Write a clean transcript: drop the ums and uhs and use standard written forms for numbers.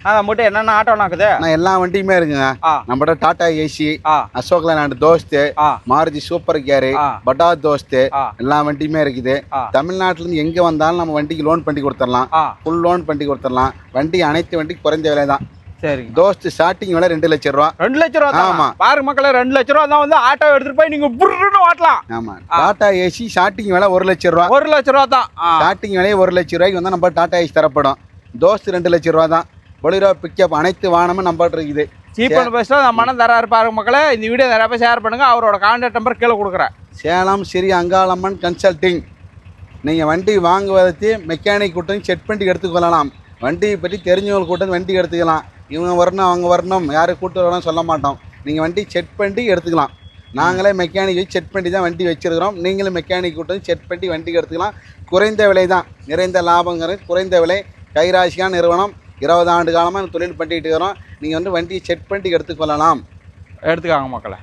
அதை மட்டும் என்னென்ன ஆட்டோனாக்குது? நான் எல்லா வண்டியுமே இருக்குங்க. நம்மகிட்ட Tata Ace, Ashok Leyland Dost, Maruti super carry, Bajaj Dost எல்லா வண்டியுமே இருக்குது. தமிழ்நாட்டுல இருந்து எங்க வந்தாலும் நம்ம வண்டிக்கு லோன் பண்ணி கொடுத்துடலாம், ஃபுல் லோன் பண்ணி கொடுத்துடலாம். வண்டி அனைத்து வண்டிக்கு குறைந்த விலை தான். சரி, தோஸ்து ஸ்டார்டிங் விலை 2 லட்சம் ரூபா. 2 லட்சம் ரூபா? ஆமா பாருங்க மக்களே, 2 லட்சம் ரூபா தான் வந்து ஆட்டோ எடுத்துட்டு போய் நீங்க புர்ருன்னு ஓட்டலாம். ஆமா, டாடா ஏசி ஸ்டார்டிங் விலை 1 லட்சம் ரூபா. 1 லட்சம் ரூபா தான் ஸ்டார்டிங் விலையே 1 லட்சம் ரூபாய்க்கு வந்து நம்ம டாடா ஏசி தரப்படும். தோஸ்து 2 லட்சம் ரூபா தான். பொலிரோ பிக்கப் அனைத்து வாகனமும் நம்மகிட்ட இருக்குது. சீப் அண்ட் பெஸ்ட்டாக நம்ம மனம் தராரு பாருங்க மக்களே. இந்த வீடியோ நிறைய பேர் ஷேர் பண்ணுங்க. அவரோட கான்டாக்ட் நம்பர் கீழே கொடுக்குறேன். சேலம் ஸ்ரீ அங்காளம்மன் கன்சல்டிங். நீங்கள் வண்டி வாங்குவதற்கு மெக்கானிக் கூட்டம் செக் பண்ணி எடுத்துக்கொள்ளலாம். வண்டியை பற்றி தெரிஞ்சவங்க கூட்டம் வண்டி எடுத்துக்கலாம். இவங்க வரணும் அவங்க வரணும் யாரும் கூட்டு வரணும் சொல்ல மாட்டோம். நீங்கள் வண்டி செக் பண்ணி எடுத்துக்கலாம். நாங்களே மெக்கானிக் வச்சு செக் பண்ணி தான் வண்டி வச்சுருக்கிறோம். நீங்களும் மெக்கானிக் கூட்டம் செக் பண்ணி வண்டி எடுத்துக்கலாம். குறைந்த விலை தான், நிறைந்த லாபங்கிறது குறைந்த விலை. கைராசியான நிறுவனம், 20 ஆண்டு காலமாக தொழில் பண்ணிட்டு இருக்கிறோம். நீங்கள் வந்து வண்டியை செக் பண்ணி எடுத்துக்கொள்ளலாம். எடுத்துக்காங்க மக்களே.